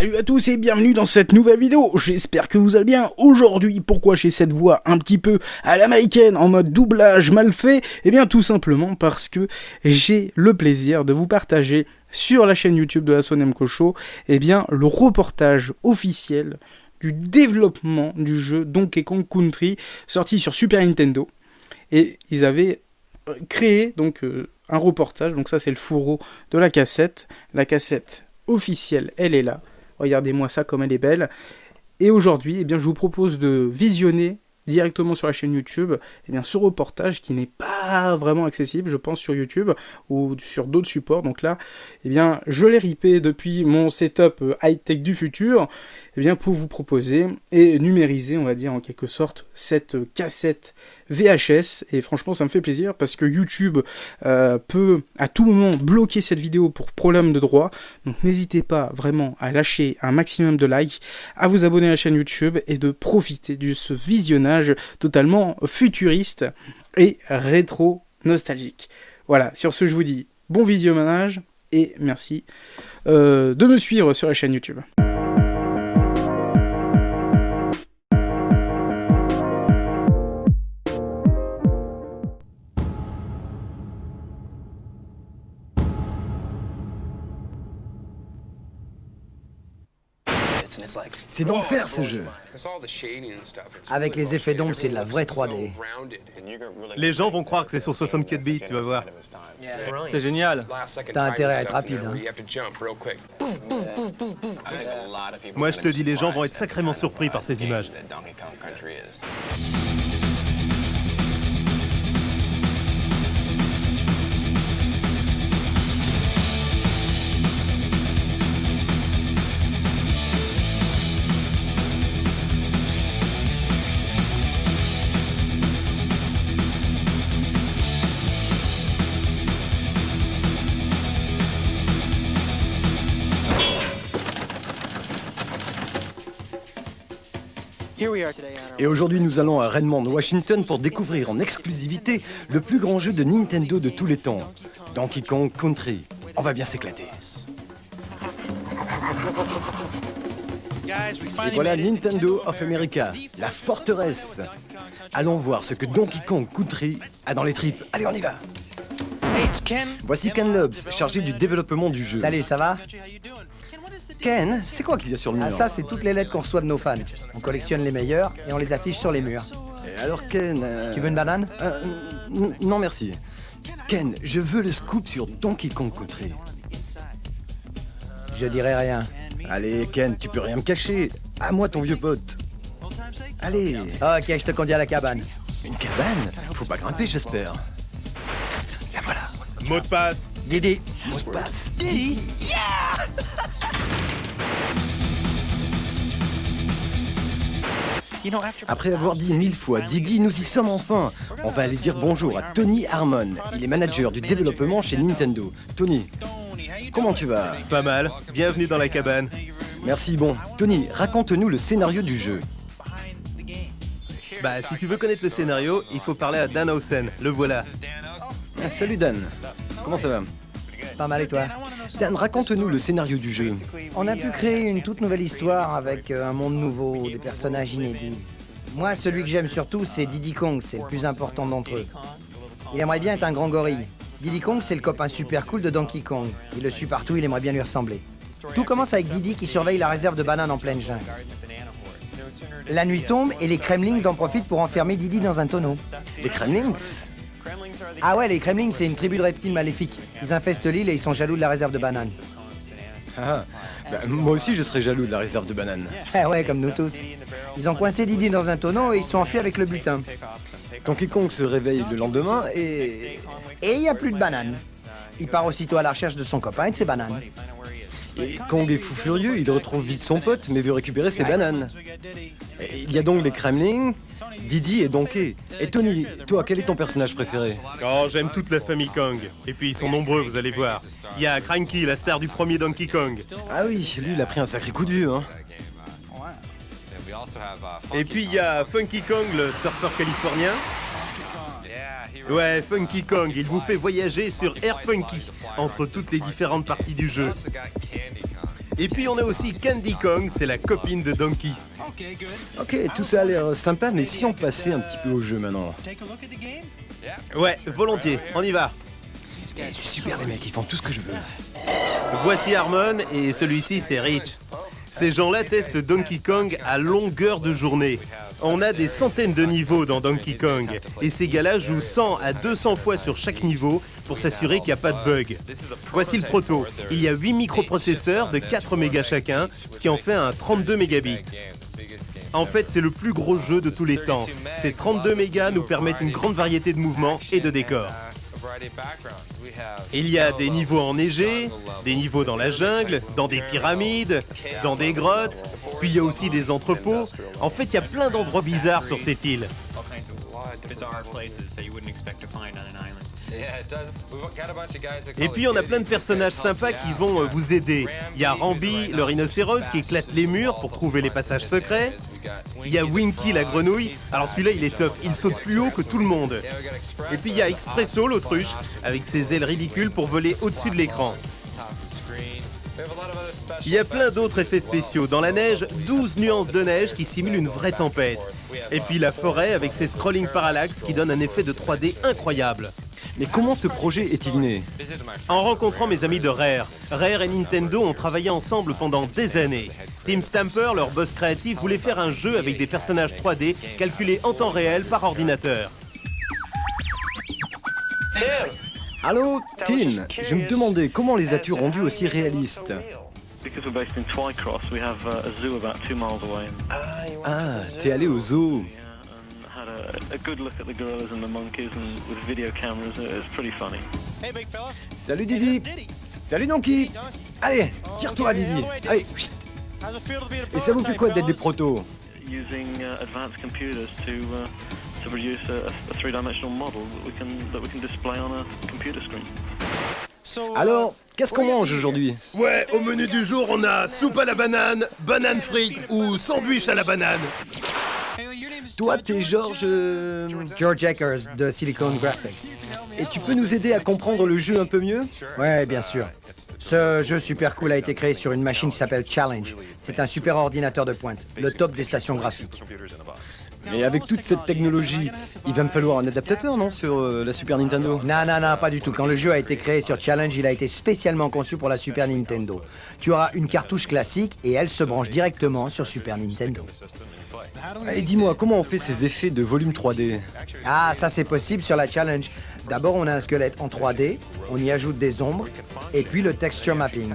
Salut à tous et bienvenue dans cette nouvelle vidéo, j'espère que vous allez bien. Aujourd'hui, pourquoi j'ai cette voix un petit peu à l'américaine, en mode doublage mal fait? Eh bien tout simplement parce que j'ai le plaisir de vous partager sur la chaîne YouTube de la Sonemco Show, eh bien le reportage officiel du développement du jeu Donkey Kong Country, sorti sur Super Nintendo. Et ils avaient créé donc un reportage, donc ça c'est le fourreau de la cassette officielle, elle est là. Regardez-moi ça comme elle est belle. Et aujourd'hui, eh bien, je vous propose de visionner directement sur la chaîne YouTube eh bien, ce reportage qui n'est pas vraiment accessible, je pense, sur YouTube ou sur d'autres supports. Donc là, eh bien, je l'ai ripé depuis mon setup high-tech du futur eh bien, pour vous proposer et numériser, on va dire, en quelque sorte, cette cassette VHS. Et franchement, ça me fait plaisir parce que YouTube peut à tout moment bloquer cette vidéo pour problème de droit. Donc n'hésitez pas vraiment à lâcher un maximum de likes, à vous abonner à la chaîne YouTube et de profiter de ce visionnage totalement futuriste et rétro-nostalgique. Voilà, sur ce je vous dis bon visionnage et merci de me suivre sur la chaîne YouTube. C'est d'enfer ce jeu. Avec les effets d'ombre, c'est de la vraie 3D. Les gens vont croire que c'est sur 64 bits, tu vas voir. C'est génial. T'as intérêt à être rapide, hein. Moi je te dis, les gens vont être sacrément surpris par ces images. Et aujourd'hui, nous allons à Redmond, Washington pour découvrir en exclusivité le plus grand jeu de Nintendo de tous les temps, Donkey Kong Country. On va bien s'éclater. Et voilà Nintendo of America, la forteresse. Allons voir ce que Donkey Kong Country a dans les tripes. Allez, on y va. Voici Ken Lobbs, chargé du développement du jeu. Salut, ça va? Ken, c'est quoi qu'il y a sur le mur? Ah, ça, c'est toutes les lettres qu'on reçoit de nos fans. On collectionne les meilleures et on les affiche sur les murs. Et alors Ken... Tu veux une banane? Non merci. Ken, je veux le scoop sur Donkey Kong Country. Je dirai rien. Allez Ken, tu peux rien me cacher. À moi ton vieux pote. Allez. Ok, je te conduis à la cabane. Une cabane? Faut pas grimper j'espère. La voilà. Mot de passe. Didi. Mot de passe. Didi. Après avoir dit 1000 fois Didi, nous y sommes enfin. On va aller dire bonjour à Tony Harmon. Il est manager du développement chez Nintendo. Tony, comment tu vas? Pas mal. Bienvenue dans la cabane. Merci, bon. Tony, raconte-nous le scénario du jeu. Bah, si tu veux connaître le scénario, il faut parler à Dan Housen. Le voilà. Ah, salut Dan. Comment ça va? Pas mal et toi? Dan, raconte-nous le scénario du jeu. On a pu créer une toute nouvelle histoire avec un monde nouveau, des personnages inédits. Moi, celui que j'aime surtout, c'est Diddy Kong, c'est le plus important d'entre eux. Il aimerait bien être un grand gorille. Diddy Kong, c'est le copain super cool de Donkey Kong. Il le suit partout, il aimerait bien lui ressembler. Tout commence avec Diddy qui surveille la réserve de bananes en pleine jungle. La nuit tombe et les Kremlings en profitent pour enfermer Diddy dans un tonneau. Les Kremlings? Ah ouais, les Kremlings, c'est une tribu de reptiles maléfiques. Ils infestent l'île et ils sont jaloux de la réserve de bananes. Ah, bah, moi aussi je serais jaloux de la réserve de bananes. Ah ouais, comme nous tous. Ils ont coincé Diddy dans un tonneau et ils sont enfuis avec le butin. Donkey Kong se réveille le lendemain et... Et il n'y a plus de bananes. Il part aussitôt à la recherche de son copain et de ses bananes. Et Kong est fou furieux, il retrouve vite son pote mais veut récupérer ses bananes. Et il y a donc les Kremlings, Diddy et Donkey. Et Tony, toi, quel est ton personnage préféré? Oh, j'aime toute la famille Kong. Et puis ils sont nombreux, vous allez voir. Il y a Cranky, la star du premier Donkey Kong. Ah oui, lui il a pris un sacré coup de vieux, hein. Et puis il y a Funky Kong, le surfeur californien. Ouais, Funky Kong, il vous fait voyager sur Air Funky entre toutes les différentes parties du jeu. Et puis on a aussi Candy Kong, c'est la copine de Donkey. Ok, tout ça a l'air sympa, mais si on passait un petit peu au jeu maintenant. Ouais, volontiers, on y va. C'est super les mecs, ils font tout ce que je veux. Voici Harmon et celui-ci c'est Rich. Ces gens-là testent Donkey Kong à longueur de journée. On a des centaines de niveaux dans Donkey Kong et ces gars-là jouent 100 à 200 fois sur chaque niveau pour s'assurer qu'il n'y a pas de bug. Voici le proto. Il y a 8 microprocesseurs de 4 mégas chacun, ce qui en fait un 32 mégabits. En fait, c'est le plus gros jeu de tous les temps. Ces 32 mégas nous permettent une grande variété de mouvements et de décors. Il y a des niveaux enneigés, des niveaux dans la jungle, dans des pyramides, dans des grottes, puis il y a aussi des entrepôts. En fait, il y a plein d'endroits bizarres sur cette île. Et puis on a plein de personnages sympas qui vont vous aider. Il y a Rambi, le rhinocéros, qui éclate les murs pour trouver les passages secrets. Il y a Winky, la grenouille. Alors celui-là, il est top. Il saute plus haut que tout le monde. Et puis il y a Expresso, l'autruche, avec ses ailes ridicules pour voler au-dessus de l'écran. Il y a plein d'autres effets spéciaux. Dans la neige, 12 nuances de neige qui simulent une vraie tempête. Et puis la forêt avec ses scrolling parallax qui donnent un effet de 3D incroyable. Mais comment ce projet est-il né? En rencontrant mes amis de Rare. Rare et Nintendo ont travaillé ensemble pendant des années. Tim Stamper, leur boss créatif, voulait faire un jeu avec des personnages 3D calculés en temps réel par ordinateur. Allô, Tim, je me demandais comment les as-tu rendus aussi réalistes? Ah, t'es allé au zoo. Salut Didi. Salut Donkey. Allez, tire-toi Didi. Allez. Chut. Et ça vous fait quoi d'être des protos? To produce a three-dimensional model that we can display on a computer screen. Alors, qu'est-ce qu'on mange aujourd'hui? Ouais, au menu du jour, on a soupe à la banane, banane frite ou sandwich à la banane. Toi, t'es George... George Eckers de Silicon Graphics. Et tu peux nous aider à comprendre le jeu un peu mieux? Ouais, bien sûr. Ce jeu super cool a été créé sur une machine qui s'appelle Challenge. C'est un super ordinateur de pointe, le top des stations graphiques. Mais avec toute cette technologie, il va me falloir un adaptateur, non, sur la Super Nintendo? Non, pas du tout. Quand le jeu a été créé sur Challenge, il a été spécialement conçu pour la Super Nintendo. Tu auras une cartouche classique et elle se branche directement sur Super Nintendo. Et dis-moi, comment on fait ces effets de volume 3D? Ah, ça c'est possible sur la Challenge. D'abord, on a un squelette en 3D, on y ajoute des ombres, et puis le texture mapping.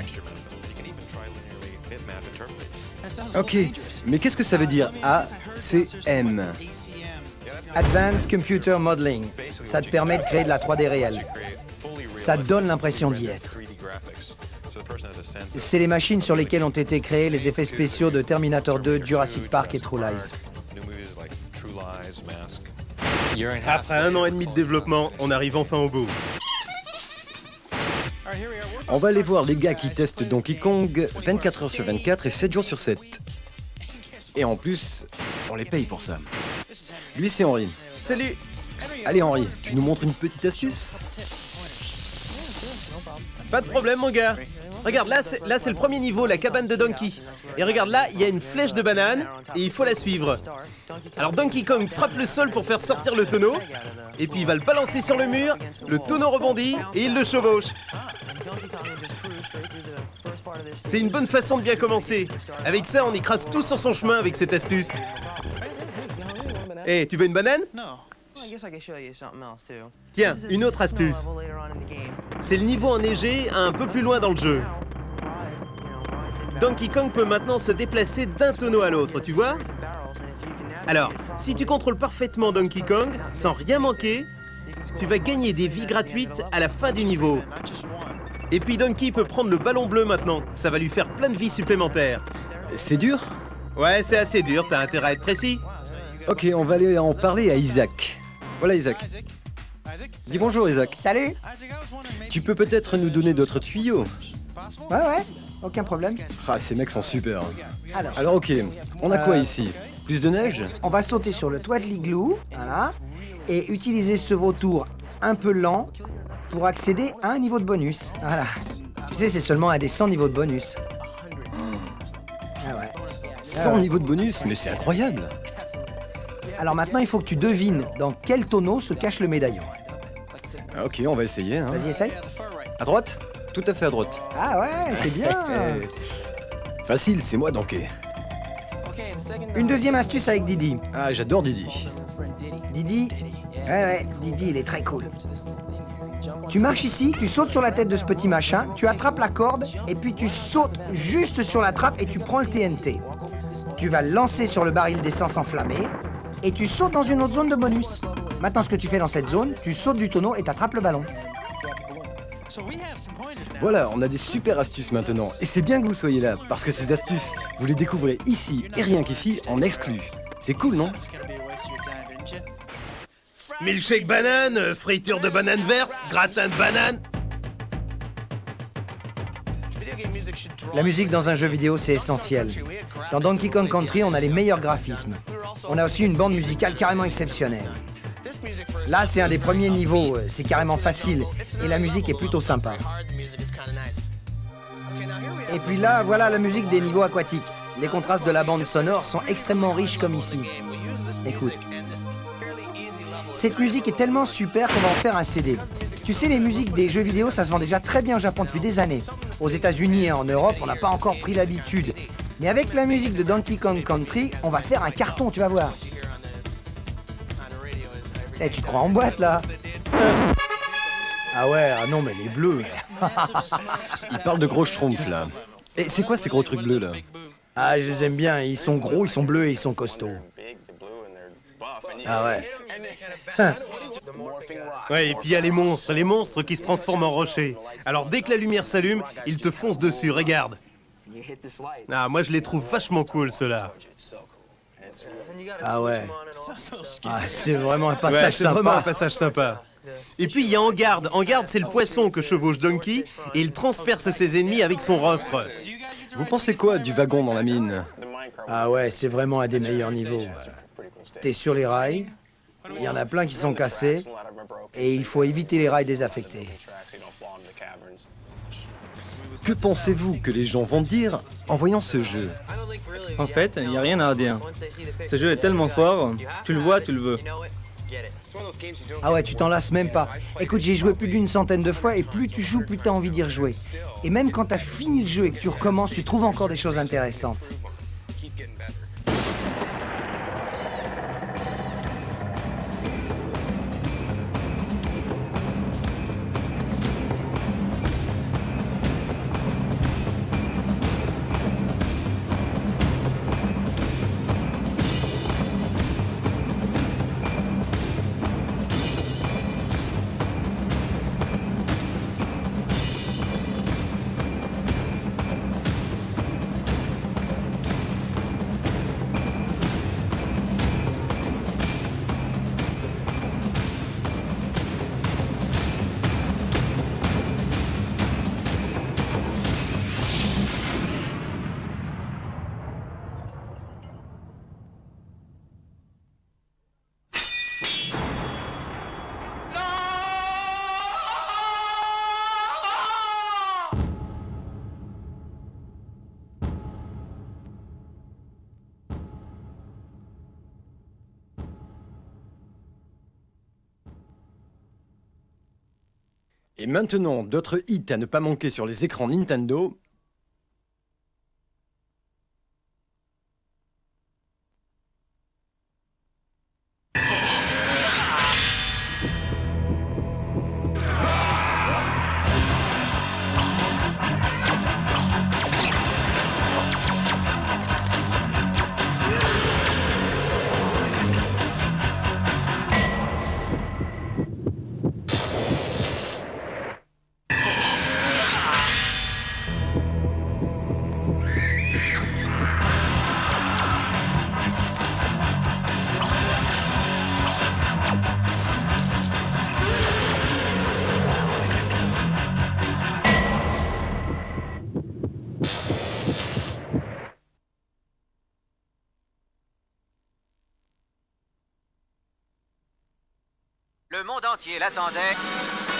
Ok, mais qu'est-ce que ça veut dire ACM? Advanced Computer Modeling. Ça te permet de créer de la 3D réelle. Ça te donne l'impression d'y être. C'est les machines sur lesquelles ont été créés les effets spéciaux de Terminator 2, Jurassic Park et True Lies. Après 1 an et demi de développement, on arrive enfin au bout. On va aller voir les gars qui testent Donkey Kong 24 heures sur 24 et 7 jours sur 7. Et en plus, on les paye pour ça. Lui, c'est Henri. Salut. Allez Henri, tu nous montres une petite astuce? Pas de problème mon gars. Regarde, là c'est le premier niveau, la cabane de Donkey. Et regarde là, il y a une flèche de banane et il faut la suivre. Alors Donkey Kong frappe le sol pour faire sortir le tonneau. Et puis il va le balancer sur le mur, le tonneau rebondit et il le chevauche. C'est une bonne façon de bien commencer. Avec ça, on écrase tout sur son chemin avec cette astuce. Eh, tu veux une banane? Tiens, une autre astuce. C'est le niveau enneigé un peu plus loin dans le jeu. Donkey Kong peut maintenant se déplacer d'un tonneau à l'autre, tu vois? Alors, si tu contrôles parfaitement Donkey Kong, sans rien manquer, tu vas gagner des vies gratuites à la fin du niveau. Et puis Donkey peut prendre le ballon bleu maintenant, ça va lui faire plein de vies supplémentaires. C'est dur? Ouais, c'est assez dur, t'as intérêt à être précis. Ok, on va aller en parler à Isaac. Voilà Isaac. Dis bonjour Isaac. Salut. Tu peux peut-être nous donner d'autres tuyaux? Ouais, aucun problème. Ah, ces mecs sont super. Alors ok, on a quoi ici? Plus de neige? On va sauter sur le toit de l'igloo, voilà, et utiliser ce vautour un peu lent pour accéder à un niveau de bonus. Voilà. Tu sais, c'est seulement un des 100 niveaux de bonus. Ouais. 100 niveaux de bonus, mais c'est incroyable. Alors maintenant, il faut que tu devines dans quel tonneau se cache le médaillon. Ah, ok, on va essayer. Hein. Vas-y, essaye. À droite? Tout à fait à droite. Ah ouais, c'est bien. Facile, c'est moi Donkey. Une deuxième astuce avec Didi. Ah, j'adore Didi. Didi, ouais, Didi, il est très cool. Tu marches ici, tu sautes sur la tête de ce petit machin, tu attrapes la corde, et puis tu sautes juste sur la trappe et tu prends le TNT. Tu vas le lancer sur le baril d'essence enflammé, et tu sautes dans une autre zone de bonus. Maintenant, ce que tu fais dans cette zone, tu sautes du tonneau et t'attrapes le ballon. Voilà, on a des super astuces maintenant. Et c'est bien que vous soyez là, parce que ces astuces, vous les découvrez ici, et rien qu'ici, en exclu. C'est cool, non? Milkshake banane, friture de banane verte, gratin de banane. La musique dans un jeu vidéo, c'est essentiel. Dans Donkey Kong Country, on a les meilleurs graphismes. On a aussi une bande musicale carrément exceptionnelle. Là, c'est un des premiers niveaux, c'est carrément facile, et la musique est plutôt sympa. Et puis là, voilà la musique des niveaux aquatiques. Les contrastes de la bande sonore sont extrêmement riches comme ici. Écoute. Cette musique est tellement super qu'on va en faire un CD. Tu sais, les musiques des jeux vidéo, ça se vend déjà très bien au Japon depuis des années. Aux États-Unis et en Europe, on n'a pas encore pris l'habitude. Mais avec la musique de Donkey Kong Country, on va faire un carton, tu vas voir. Eh, tu te crois en boîte, là? Ah ouais, ah non, mais les bleus. Il parle de gros schtroumpfs, là. Et c'est quoi ces gros trucs bleus, là? Ah, je les aime bien, ils sont gros, ils sont bleus et ils sont costauds. Ah ouais. Ouais, et puis il y a les monstres qui se transforment en rochers. Alors dès que la lumière s'allume, ils te foncent dessus, regarde. Ah, moi je les trouve vachement cool, ceux-là. Ah ouais. Ah, c'est vraiment un Ouais, passage c'est vraiment un sympa. passage sympa. Et puis il y a Engarde. Engarde, c'est le poisson que chevauche Donkey, et il transperce ses ennemis avec son rostre. Vous pensez quoi du wagon dans la mine? Ah ouais, c'est vraiment un des meilleurs niveaux. T'es sur les rails, il y en a plein qui sont cassés, et il faut éviter les rails désaffectés. Que pensez-vous que les gens vont dire en voyant ce jeu? En fait, il n'y a rien à dire. Ce jeu est tellement fort, tu le vois, tu le veux. Ah ouais, tu t'en lasses même pas. Écoute, j'ai joué plus d'une centaine de fois, et plus tu joues, plus t'as envie d'y rejouer. Et même quand t'as fini le jeu et que tu recommences, tu trouves encore des choses intéressantes. Et maintenant, d'autres hits à ne pas manquer sur les écrans Nintendo. Le monde entier l'attendait.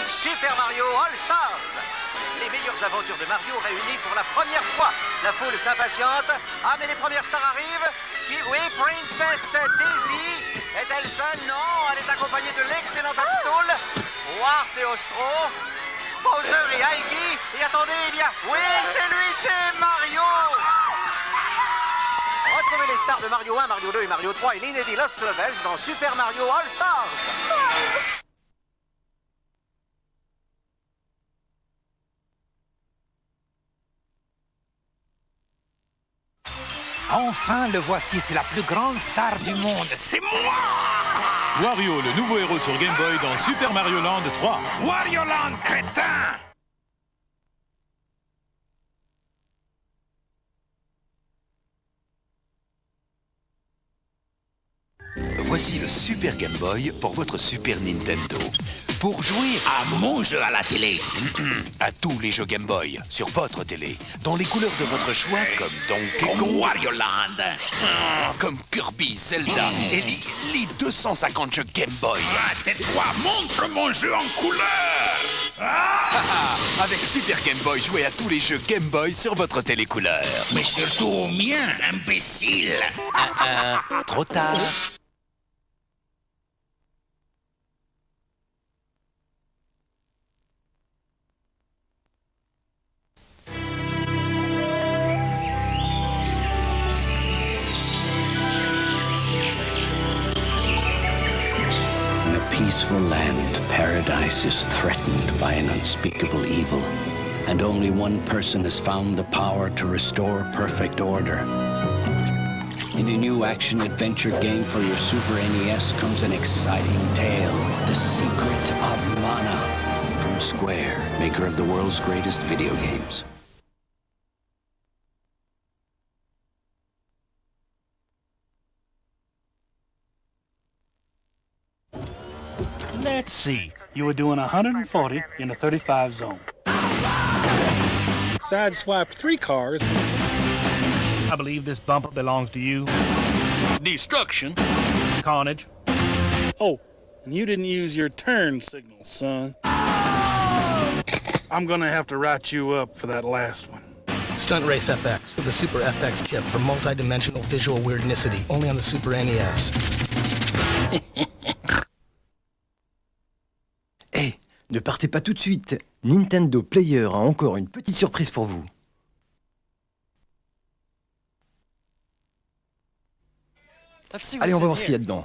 Super Mario All-Stars. Les meilleures aventures de Mario réunies pour la première fois. La foule s'impatiente. Ah, mais les premières stars arrivent. Qui, oui, Princess Daisy. Est-elle seule? Non, elle est accompagnée de l'excellent Toadstool, Wart et Ostro, Bowser et Iggy. Et attendez, il y a... Oui, c'est lui, c'est Mario. Retrouvez les stars de Mario 1, Mario 2 et Mario 3 et l'inédit Lost Levels dans Super Mario All-Stars. Enfin, le voici, c'est la plus grande star du monde, c'est moi! Wario, le nouveau héros sur Game Boy dans Super Mario Land 3. Wario Land, crétin! Voici le Super Game Boy pour votre Super Nintendo. Pour jouer à mon jeu à la télé, à tous les jeux Game Boy, sur votre télé, dans les couleurs de votre choix, comme Donkey Kong, Wario Land, comme Kirby, Zelda, et les 250 jeux Game Boy. Tais-toi, montre mon jeu en couleur! Avec Super Game Boy, jouez à tous les jeux Game Boy sur votre télé couleur. Mais surtout au mien, imbécile! Trop tard. Peaceful land, paradise is threatened by an unspeakable evil, and only one person has found the power to restore perfect order. In a new action-adventure game for your Super NES comes an exciting tale, The Secret of Mana, from Square, maker of the world's greatest video games. Let's see. You were doing 140 in a 35 zone. Sideswiped 3 cars. I believe this bumper belongs to you. Destruction. Carnage. Oh, and you didn't use your turn signal, son. I'm gonna have to write you up for that last one. Stunt Race FX with the Super FX chip for multi-dimensional visual weirdnicity, only on the Super NES. Hey, ne partez pas tout de suite. Nintendo Player a encore une petite surprise pour vous. Allez, on va voir ce qu'il y a dedans.